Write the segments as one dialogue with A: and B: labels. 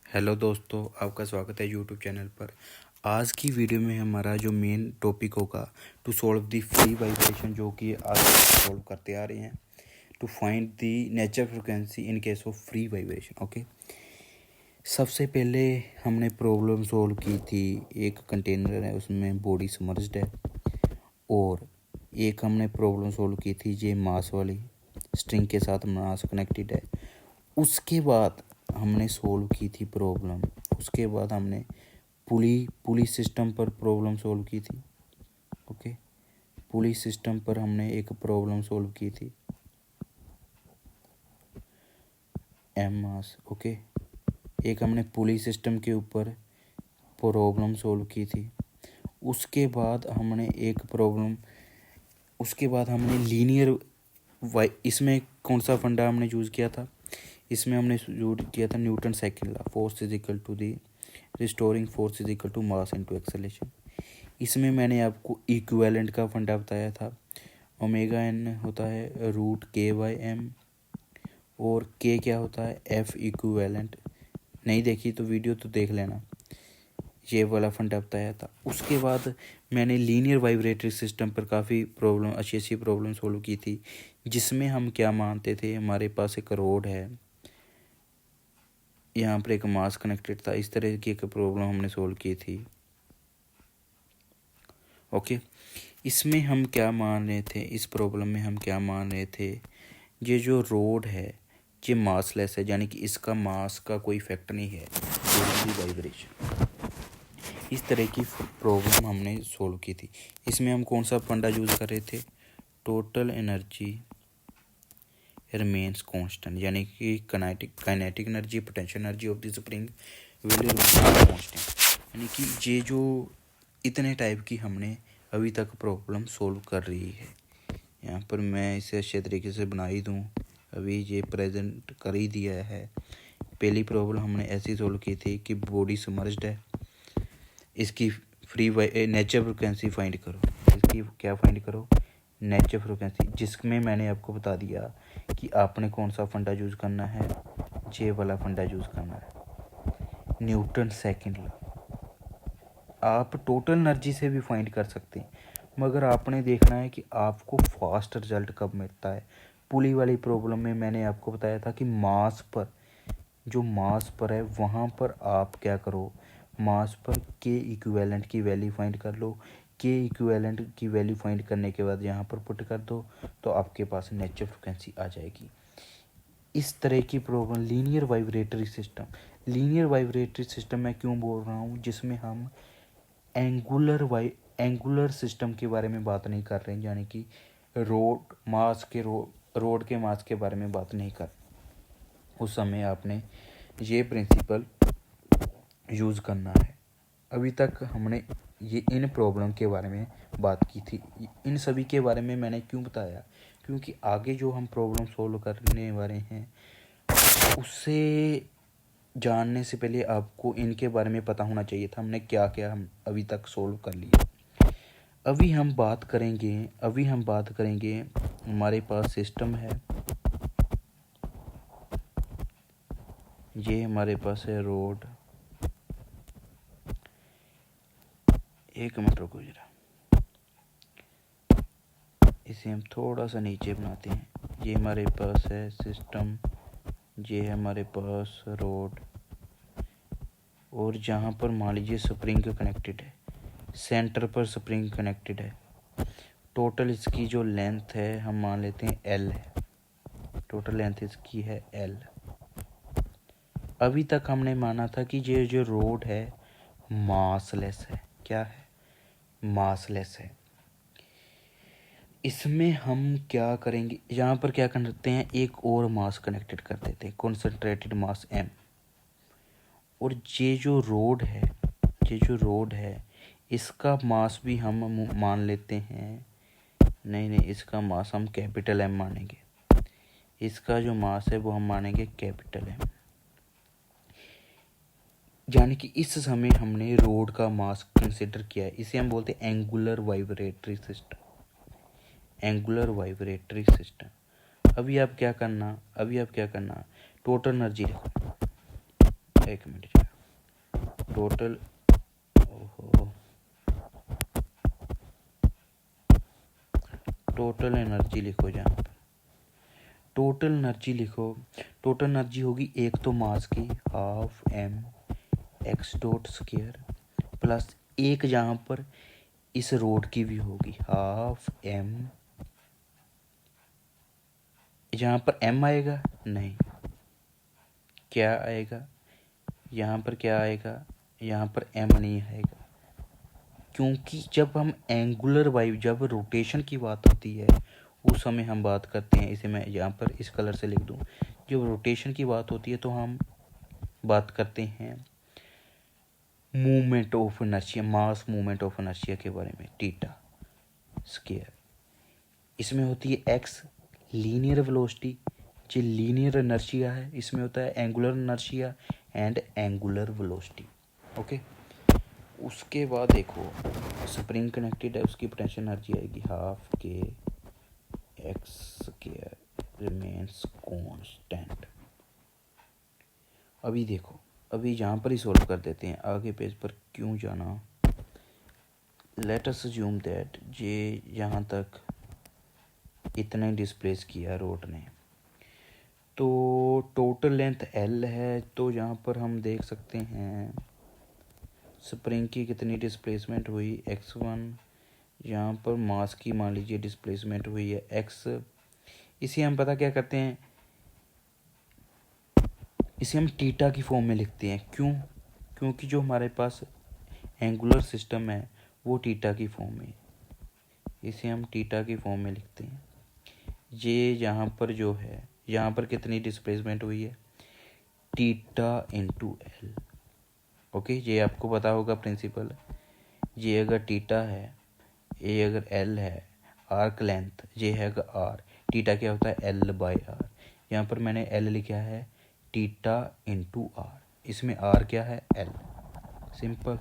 A: Hello दोस्तों, आपका स्वागत है यूट्यूब चैनल पर। आज की वीडियो में हमारा जो मेन टॉपिक होगा to solve the free vibration, जो कि आज सॉल्व करते आ रहे हैं। To find the natural frequency in case of free vibration. Okay, सबसे पहले हमने प्रॉब्लम सॉल्व की थी। एक कंटेनर है, उसमें बॉडी समर्ज्ड है, और एक हमने प्रॉब्लम सॉल्व की थी ये मास वाली, स्ट्रिंग के साथ मास कनेक्टेड है। उसके बाद हमने सॉल्व की थी प्रॉब्लम, उसके बाद हमने पुली सिस्टम पर प्रॉब्लम सॉल्व की थी। ओके, पुली सिस्टम पर हमने एक प्रॉब्लम सॉल्व की थी, एम मास। ओके, एक हमने पुली सिस्टम के ऊपर प्रॉब्लम सॉल्व की थी। उसके बाद हमने लीनियर इसमें कौन सा फंडा हमने यूज़ किया था? इसमें हमने यूज किया था Newton second law, force is equal to the restoring force is equal to mass into acceleration. इसमें मैंने आपको इक्विवेलेंट का फंडा बताया था। ओमेगा एन होता है रूट के बाई एम, और के क्या होता है? F equivalent. नहीं देखी तो वीडियो तो देख लेना, ये वाला फंडा बताया था। उसके बाद मैंने लीनियर वाइब्रेटरी सिस्टम पर काफ़ी अच्छी प्रॉब्लम सोल्व की थी, जिसमें हम क्या मानते थे, हमारे पास एक रोड है, यहाँ पर एक मास कनेक्टेड था। इस तरह की एक प्रॉब्लम हमने सोल्व की थी। ओके, इसमें हम क्या मान रहे थे? इस प्रॉब्लम में हम क्या मान रहे थे? ये जो रोड है ये मासलेस है, यानी कि इसका मास का कोई इफेक्ट नहीं है वाइब्रेशन। इस तरह की प्रॉब्लम हमने सोल्व की थी। इसमें हम कौन सा फंडा यूज़ कर रहे थे? टोटल एनर्जी रिमेन्स कांस्टेंट, यानी कि kinetic energy, potential energy of the spring will remain constant. यानी कि ये जो इतने टाइप की हमने अभी तक प्रॉब्लम सोल्व कर रही है। यहाँ पर मैं इसे अच्छे तरीके से बना ही दूँ, अभी ये प्रेजेंट कर ही दिया है। पहली प्रॉब्लम हमने ऐसी सोल्व की थी कि बॉडी समर्ज्ड है, इसकी नेचुरल फ्रिक्वेंसी फाइंड करो। इसकी क्या फाइंड करो? नेचुरल फ्रिक्वेंसी, जिसमें मैंने आपको बता दिया कि आपने कौन सा फंडा यूज़ करना है, जे वाला फंडा यूज़ करना है, न्यूटन सेकंड लॉ। आप टोटल एनर्जी से भी फाइंड कर सकते हैं, मगर आपने देखना है कि आपको फास्ट रिजल्ट कब मिलता है। पुली वाली प्रॉब्लम में मैंने आपको बताया था कि मास पर है, वहाँ पर आप क्या करो, मास पर के इक्विवेलेंट की वैल्यू फाइंड कर लो। के इक्विवेलेंट की वैल्यू फाइंड करने के बाद यहाँ पर पुट कर दो, तो आपके पास नेचुरल फ्रिक्वेंसी आ जाएगी। इस तरह की प्रॉब्लम लीनियर वाइब्रेटरी सिस्टम मैं क्यों बोल रहा हूँ, जिसमें हम एंगुलर सिस्टम के बारे में बात नहीं कर रहे हैं, यानी कि रोड के मास के बारे में बात नहीं कर। उस समय आपने ये प्रिंसिपल यूज़ करना है। अभी तक हमने ये इन प्रॉब्लम के बारे में बात की थी। इन सभी के बारे में मैंने क्यों बताया? क्योंकि आगे जो हम प्रॉब्लम सॉल्व करने वाले हैं, उससे जानने से पहले आपको इनके बारे में पता होना चाहिए था हमने क्या क्या हम अभी तक सॉल्व कर लिया। अभी हम बात करेंगे हमारे पास सिस्टम है, ये हमारे पास है रोड। एक मिनट रुको जरा, इसे हम थोड़ा सा नीचे बनाते हैं। ये हमारे पास है सिस्टम, ये है हमारे पास रोड, और जहाँ पर मान लीजिए स्प्रिंग कनेक्टेड है, सेंटर पर स्प्रिंग कनेक्टेड है। टोटल इसकी जो लेंथ है हम मान लेते हैं एल है, टोटल लेंथ इसकी है एल। अभी तक हमने माना था कि ये जो रोड है मासलेस है। क्या है? मासलेस है। इसमें हम क्या करेंगे, यहाँ पर क्या करते हैं, एक और मास कनेक्टेड कर देते हैं, कॉन्सेंट्रेटेड मास एम। और ये जो रोड है इसका मास भी हम मान लेते हैं, नहीं, इसका मास हम कैपिटल एम मानेंगे। इसका जो मास है वो हम मानेंगे कैपिटल एम। यानी कि इस समय हमने रोड का मास कंसिडर किया है। इसे हम बोलते हैं एंगुलर वाइब्रेटरी सिस्टम। अभी आप क्या करना, टोटल एनर्जी रखो। एक मिनट, टोटल टोटल एनर्जी लिखो, जहाँ पर टोटल एनर्जी लिखो, टोटल एनर्जी होगी एक तो मास की half M X dot square plus एक जहाँ पर इस रोड की भी होगी हाफ एम, जहाँ पर एम आएगा नहीं, क्या आएगा यहाँ पर, क्या आएगा यहाँ पर एम नहीं आएगा, क्योंकि जब हम एंगुलर वाइब, जब रोटेशन की बात होती है उस समय हम बात करते हैं, इसे मैं यहाँ पर इस कलर से लिख दूँ, जब रोटेशन की बात होती है तो हम बात करते हैं movement of inertia, mass movement of inertia के बारे में, थीटा स्क्वायर। इसमें होती है एक्स लीनियर वेलोसिटी, जो लीनियर इनर्शिया है, इसमें होता है angular inertia and angular velocity. Okay, उसके बाद देखो स्प्रिंग कनेक्टेड है, उसकी पोटेंशियल एनर्जी आएगी हाफ के एक्स स्क्वायर रिमेन्स कांस्टेंट। अभी देखो, अभी यहाँ पर ही सॉल्व कर देते हैं, आगे पेज पर क्यों जाना। लेट अस अज्यूम दैट जे यहाँ तक इतना डिस्प्लेस किया रोड ने, तो टोटल लेंथ एल है, तो यहाँ पर हम देख सकते हैं स्प्रिंग की कितनी डिस्प्लेसमेंट हुई x1, यहाँ पर मास की मान लीजिए डिस्प्लेसमेंट हुई है x। इसे हम पता क्या करते हैं, इसे हम थीटा की फॉर्म में लिखते हैं, क्यों, क्योंकि जो हमारे पास एंगुलर सिस्टम है वो थीटा की फॉर्म में, इसे हम थीटा की फॉर्म में लिखते हैं। ये यहाँ पर जो है, यहाँ पर कितनी डिस्प्लेसमेंट हुई है थीटा इंटू एल। ओके, ये आपको पता होगा प्रिंसिपल, ये अगर थीटा है, ये अगर एल है, आर्क लेंथ ये है आर, थीटा क्या होता है एल बाई आर। यहाँ पर मैंने एल लिखा है थीटा इंटू आर, इसमें आर क्या है एल, सिंपल।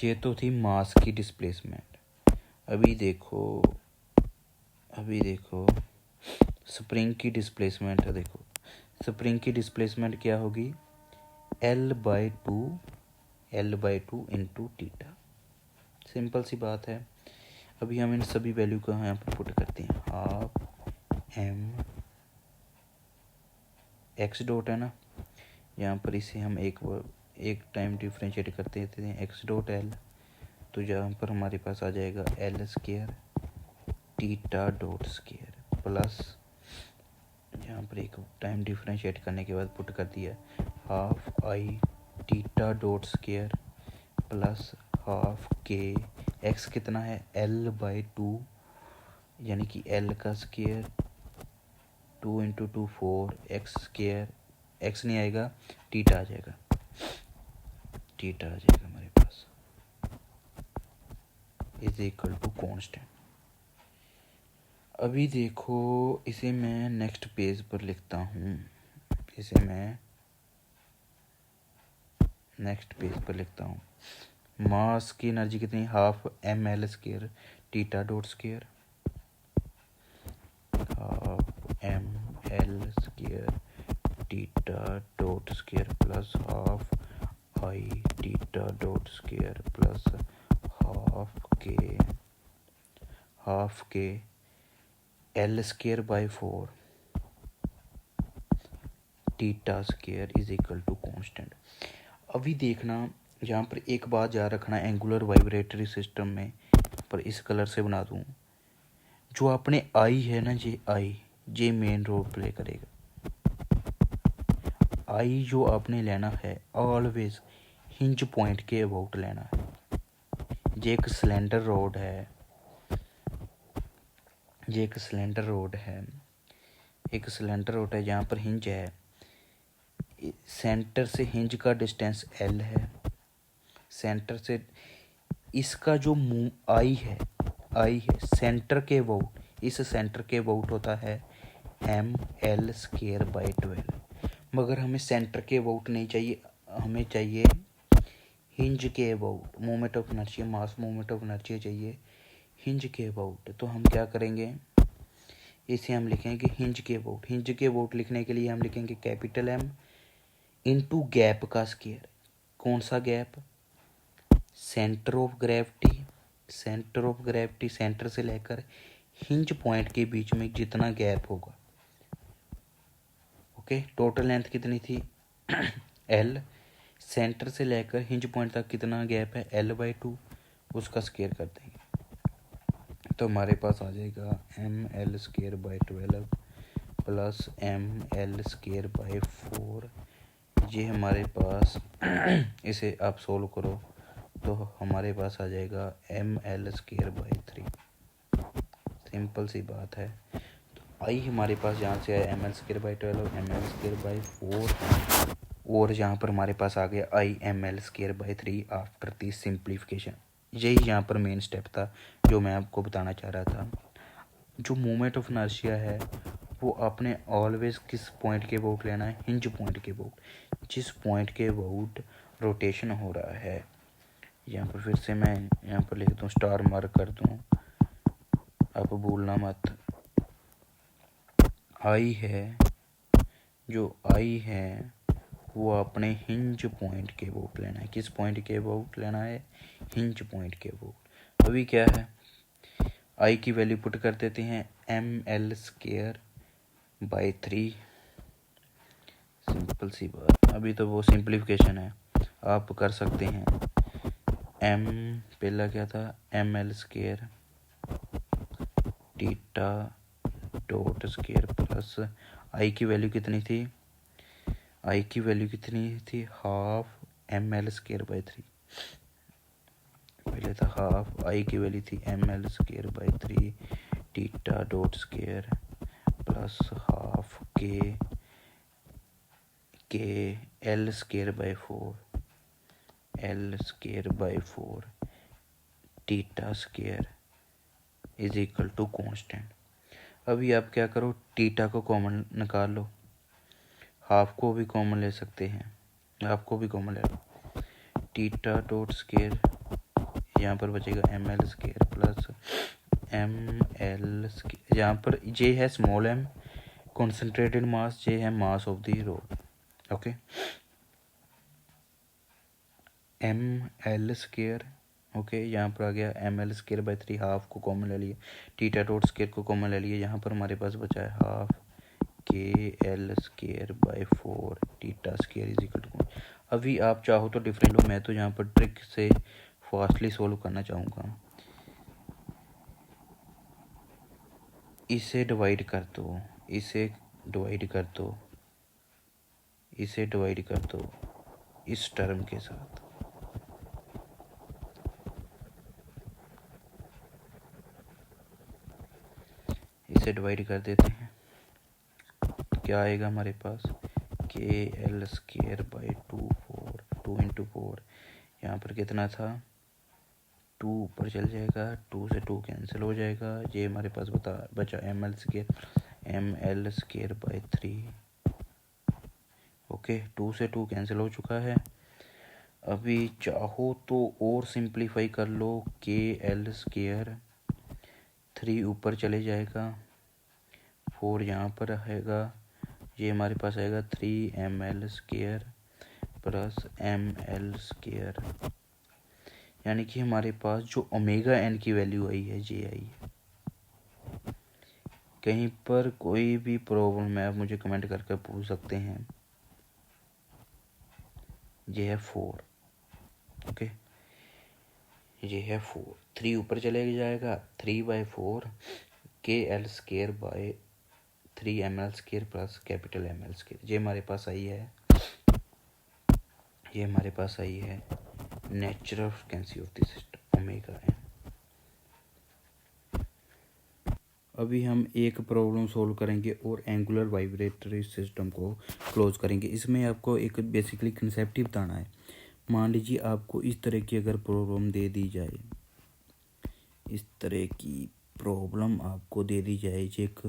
A: ये तो थी मास की डिस्प्लेसमेंट। अभी देखो स्प्रिंग की डिस्प्लेसमेंट है, देखो स्प्रिंग की डिस्प्लेसमेंट क्या होगी L by two into theta, simple सी बात है। अभी हम इन सभी वैल्यू को यहाँ पर पुट करते हैं, हाफ एम एक्स डॉट है ना, यहाँ पर इसे हम एक टाइम डिफ्रेंशिएट करते हैं एक्स डॉट एल, तो यहाँ पर हमारे पास आ जाएगा L square theta dot square plus, यहाँ पर एक टाइम डिफ्रेंशिएट करने के बाद पुट कर दिया half I theta dot square plus half के एक्स कितना है एल बाई टू, यानी कि एल का square 2 into 2 4 x square, x नहीं आएगा थीटा आ जाएगा, थीटा आ जाएगा हमारे पास इज इक्वल टू कांस्टेंट। अभी देखो इसे मैं नेक्स्ट पेज पर लिखता हूँ, इसे मैं नेक्स्ट पेज पर लिखता हूँ। मास की एनर्जी कितनी, half M L square theta dot square, half M L square theta dot square plus half I theta dot square plus half K L square by 4 theta square is equal to constant. अभी देखना, यहाँ पर एक बात याद रखना, angular vibratory system में, पर इस कलर से बना दूँ, जो आपने आई है ना, ये मेन रोल प्ले करेगा। आई जो आपने लेना है ऑलवेज हिंज पॉइंट के अबाउट लेना है। ये एक सिलेंडर रोड है, एक सिलेंडर रोड है जहाँ पर हिंज है, सेंटर से हिंज का डिस्टेंस एल है, सेंटर से इसका जो आई है सेंटर के अबाउट, इस सेंटर के अबाउट होता है एम एल स्क्वायर बाई 12, मगर हमें सेंटर के अबाउट नहीं चाहिए, हमें चाहिए हिंज के about, moment of inertia, mass moment of inertia चाहिए हिंज के अबाउट। तो हम क्या करेंगे, इसे हम लिखेंगे हिंज के अबाउट। हिंज के अबाउट लिखने के लिए हम लिखेंगे कैपिटल एम इंटू गैप का स्क्वायर। कौन सा gap, centre of gravity, centre से लेकर हिंज पॉइंट के बीच में जितना गैप होगा, ओके। टोटल लेंथ कितनी थी L, सेंटर से लेकर हिंज पॉइंट तक कितना गैप है L/2, उसका स्क्वायर कर देंगे तो हमारे पास आ जाएगा ml²/12 प्लस ml²/4। ये हमारे पास इसे आप सोल्व करो तो हमारे पास आ जाएगा ml²/3। सिंपल सी बात है। तो आई हमारे पास यहाँ से आया ml²/12, ml²/4 और यहाँ पर हमारे पास आ गया आई ml²/3 आफ्टर दी सिंप्लीफिकेशन। यही यहाँ पर मेन स्टेप था जो मैं आपको बताना चाह रहा था। जो मोमेंट ऑफ इनर्शिया है वो आपने ऑलवेज किस पॉइंट के अबाउट लेना है, हिंज पॉइंट के अबाउट, जिस पॉइंट के अबाउट रोटेशन हो रहा है। यहाँ पर फिर से मैं यहाँ पर लिख दूँ, स्टार मार्क कर दूँ, आप भूलना मत। आई है, जो आई है वो अपने हिंज पॉइंट के अबाउट लेना है। किस पॉइंट के अबाउट लेना है, हिंज पॉइंट के अबाउट। अभी क्या है, आई की वैल्यू पुट कर देते हैं ml²/3। सिंपल सी बात, अभी तो वो सिंप्लीफिकेशन है, आप कर सकते हैं। m पहला क्या था, ml² theta dot square plus I की वैल्यू कितनी थी, आई की वैल्यू कितनी थी, हाफ ml²/3। पहले था हाफ, आई की वैल्यू थी ml²/3 theta dot square plus half के L²/4 theta square is equal to constant. अभी आप क्या करो, थीटा को कॉमन निकाल लो, हाफ को भी कॉमन ले सकते हैं, हाफ को भी कॉमन ले लो। थीटा डॉट स्क्वायर यहाँ पर बचेगा ml² प्लस ml², यहाँ पर जे है स्मॉल m कॉन्सेंट्रेटेड मास, जे है mass of the road, okay. ml², okay, यहाँ पर आ गया ml²/3, हाफ को कॉमन ले लिए, थीटा डॉट स्क्वायर को कॉमन ले लिए, यहाँ पर हमारे पास बचा है हाफ के L²/4 theta square is equal to. अभी आप चाहो तो डिफरेंट लो, मैं तो यहाँ पर ट्रिक से फास्टली सोल्व करना चाहूँगा। इसे डिवाइड कर दो, इसे डिवाइड कर दो, इसे डिवाइड कर दो इस टर्म के साथ, इसे डिवाइड कर देते हैं। क्या आएगा हमारे पास, KL²/2 4, 2 × 4, यहाँ पर कितना था 2 ऊपर चल जाएगा, 2 से 2 कैंसिल हो जाएगा, ये हमारे पास बचा ml²/3, ओके। 2 से 2 कैंसिल हो चुका है। अभी चाहो तो और सिंप्लीफाई कर लो, KL², 3 ऊपर चले जाएगा, 4 यहाँ पर आएगा, ये हमारे पास आएगा 3ml² प्लस ml², यानी कि हमारे पास जो ओमेगा n की वैल्यू आई है ये आई है। कहीं पर कोई भी प्रॉब्लम है आप मुझे कमेंट करके पूछ सकते हैं। ये है 4, ओके, ये है 4, 3 ऊपर चले जाएगा, 3/4 KL²/3 ml² plus capital ml², ये हमारे पास आई है, ये हमारे पास आई है natural frequency of the system omega n। अभी हम एक प्रॉब्लम सॉल्व करेंगे और एंगुलर वाइब्रेटरी सिस्टम को क्लोज करेंगे। इसमें आपको एक बेसिकली कंसेप्ट ही बताना है। मान लीजिए आपको इस तरह की अगर प्रॉब्लम दे दी जाए, इस तरह की प्रॉब्लम आपको दे दी जाए, एक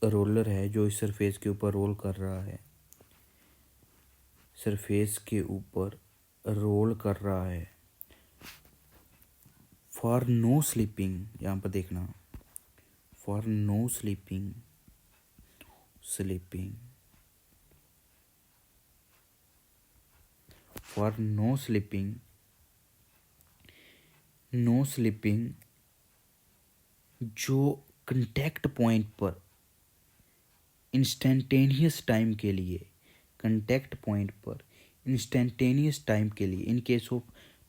A: रोलर है जो इस सरफेस के ऊपर रोल कर रहा है, सरफेस के ऊपर रोल कर रहा है, फॉर नो स्लीपिंग, यहाँ पर देखना, for no sleeping, for no slipping जो कंटैक्ट पॉइंट पर इंस्टेंटेनियस टाइम के लिए in case of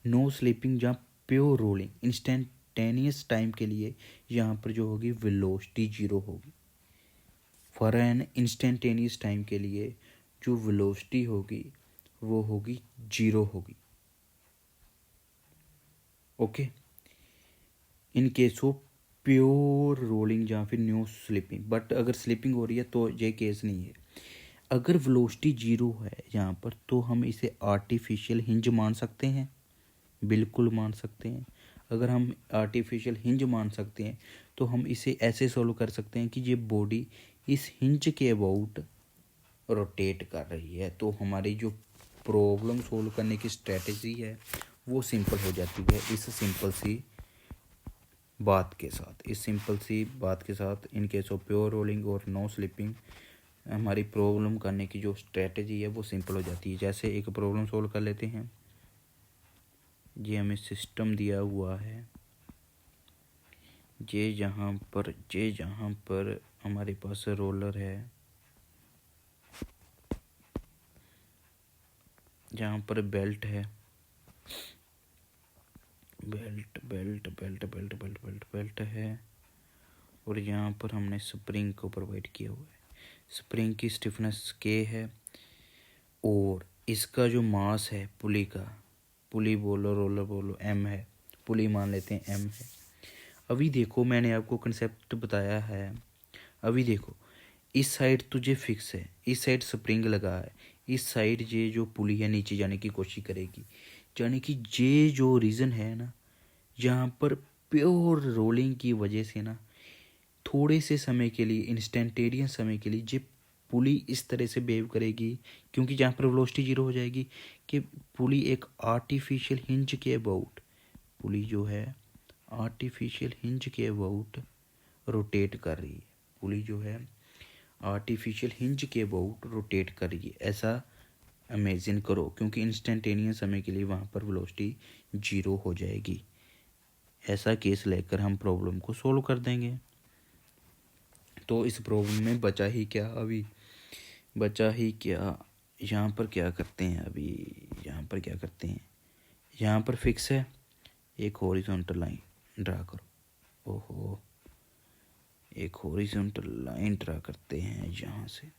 A: no sleeping जहाँ प्योर रोलिंग इंस्टेंटेनियस टाइम के लिए यहाँ पर जो होगी वेलोसिटी जीरो होगी। फॉर एन इंस्टेंटेनियस टाइम के लिए जो वेलोसिटी होगी वो होगी जीरो होगी। Okay, in case of pure rolling जहाँ फिर नो स्लिपिंग, बट अगर स्लिपिंग हो रही है तो ये केस नहीं है। अगर वेलोसिटी जीरो है यहाँ पर तो हम इसे आर्टिफिशियल हिंज मान सकते हैं, बिल्कुल मान सकते हैं। अगर हम आर्टिफिशियल हिंज मान सकते हैं तो हम इसे ऐसे सॉल्व कर सकते हैं कि ये बॉडी इस हिंज के अबाउट रोटेट कर रही है, तो हमारी जो प्रॉब्लम सॉल्व करने की स्ट्रेटजी है वो सिंपल हो जाती है इस सिंपल सी बात के साथ। इन केस ऑफ प्योर रोलिंग और नो स्लिपिंग हमारी प्रॉब्लम करने की जो स्ट्रेटजी है वो सिंपल हो जाती है। जैसे एक प्रॉब्लम सॉल्व कर लेते हैं। ये हमें सिस्टम दिया हुआ है, ये जहाँ पर हमारे पास रोलर है, जहाँ पर बेल्ट है, बेल्ट है, और यहाँ पर हमने स्प्रिंग को प्रोवाइड किया हुआ है। स्प्रिंग की स्टिफनेस K है और इसका जो मास है पुली का, पुली बोलो रोलर बोलो, M है, पुली मान लेते हैं M है। अभी देखो मैंने आपको कंसेप्ट बताया है। अभी देखो इस साइड तुझे फिक्स है, इस साइड स्प्रिंग लगा है, इस साइड ये जो पुली है नीचे जाने की कोशिश करेगी। यानी कि ये जो रीज़न है ना, यहाँ पर प्योर रोलिंग की वजह से ना थोड़े से समय के लिए, इंस्टेंटेनियस समय के लिए, ये पुली इस तरह से बिहेव करेगी क्योंकि जहाँ पर वेलोसिटी जीरो हो जाएगी कि पुली एक आर्टिफिशियल हिंज के अबाउट, पुली जो है आर्टिफिशियल हिंज के अबाउट रोटेट कर रही है, पुली जो है आर्टिफिशियल हिंज के अबाउट रोटेट कर रही है। ऐसा इमेजिन करो क्योंकि इंस्टेंटेनियस समय के लिए वहाँ पर वेलोसिटी जीरो हो जाएगी। ऐसा केस लेकर हम प्रॉब्लम को सोल्व कर देंगे। तो इस प्रॉब्लम में बचा ही क्या, यहाँ पर क्या करते हैं, यहाँ पर फिक्स है, एक हॉरिजॉन्टल लाइन ड्रा करो। ओहो, एक हॉरिजॉन्टल लाइन ड्रा करते हैं यहाँ से।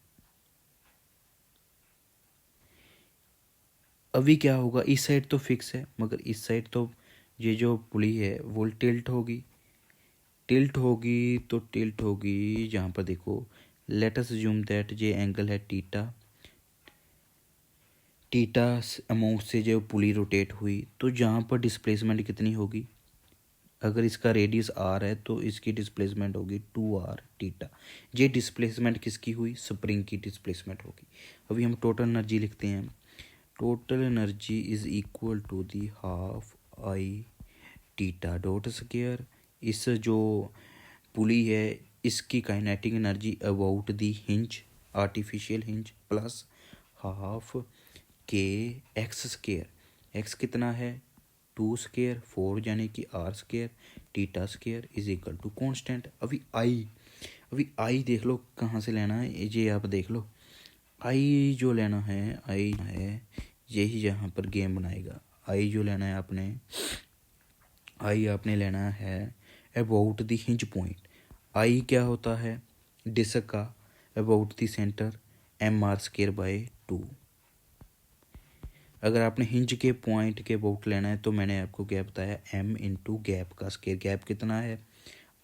A: अभी क्या होगा, इस साइड तो फिक्स है मगर इस साइड तो ये जो पुली है वो टिल्ट होगी जहाँ पर देखो लेट अस अज्यूम दैट ये एंगल है टीटा अमाउंट से जो पुली रोटेट हुई, तो जहाँ पर डिस्प्लेसमेंट कितनी होगी, अगर इसका रेडियस r है तो इसकी डिस्प्लेसमेंट होगी 2r टीटा। ये डिस्प्लेसमेंट किसकी हुई, स्प्रिंग की डिस्प्लेसमेंट होगी। अभी हम टोटल एनर्जी लिखते हैं। Total energy is equal to the half I theta dot square. इस जो पुली है इसकी kinetic energy about the hinge, artificial hinge, plus half के एक्स स्क्वायर। एक्स कितना है 2 स्क्वायर 4 यानी कि r square theta square is equal to constant. अभी आई देख लो कहाँ से लेना है, ये आप देख लो। आई जो लेना है, आई है यही यहाँ पर गेम बनाएगा। आई जो लेना है आपने लेना है अबाउट द हिंज पॉइंट। आई क्या होता है डिस्क का about the centre mr square by 2। अगर आपने हिंज के पॉइंट के अबाउट लेना है तो मैंने आपको क्या बताया m इंटू गैप का स्क्वायर। गैप कितना है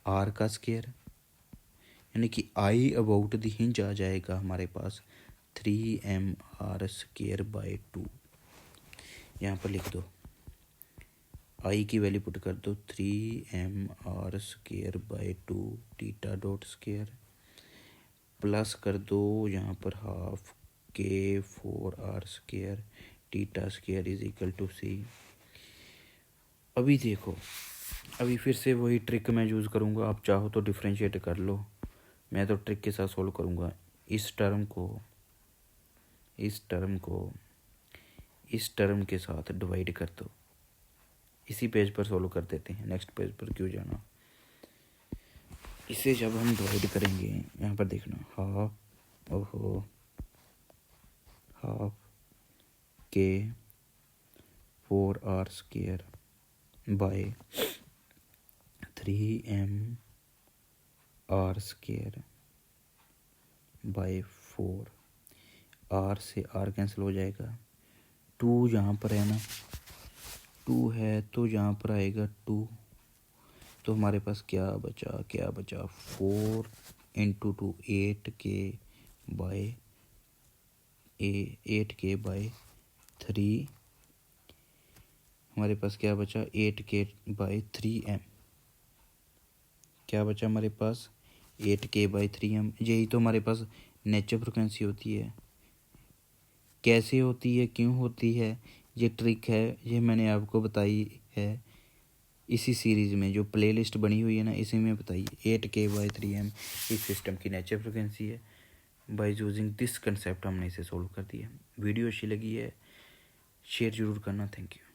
A: r का स्क्वायर, यानी कि आई अबाउट द हिंज आ जाएगा हमारे पास 3mr स्क्वायर बाय 2। यहाँ पर लिख दो, आई की वैल्यू पुट कर दो 3mr square by 2 theta dot square, plus कर दो यहाँ पर half K 4r square theta square is equal to C. अभी देखो, अभी फिर से वही ट्रिक मैं यूज़ करूँगा, आप चाहो तो डिफ्रेंशिएट कर लो, मैं तो ट्रिक के साथ सोल्व करूँगा। इस टर्म को इस टर्म के साथ डिवाइड कर दो। इसी पेज पर सॉल्व कर देते हैं, नेक्स्ट पेज पर क्यों जाना। इसे जब हम डिवाइड करेंगे, यहाँ पर देखना, हाफ के 4r² by 3mr² by 4। r से r कैंसिल हो जाएगा, 2 यहाँ पर है ना, 2 है तो यहाँ पर आएगा 2, तो हमारे पास क्या बचा 4 इंटू 2 8k बाय 3, हमारे पास क्या बचा 8k बाय 3m, क्या बचा हमारे पास 8k बाय 3m। यही तो हमारे पास नेचुरल फ्रिक्वेंसी होती है। कैसे होती है, क्यों होती है, ये ट्रिक है, ये मैंने आपको बताई है इसी सीरीज़ में, जो प्लेलिस्ट बनी हुई है ना, इसी में बताइए। 8k बाय 3m इस सिस्टम की नेचुरल फ्रिक्वेंसी है। बाय यूजिंग दिस कंसेप्ट हमने इसे सोल्व कर दिया। वीडियो अच्छी लगी है शेयर ज़रूर करना। Thank you.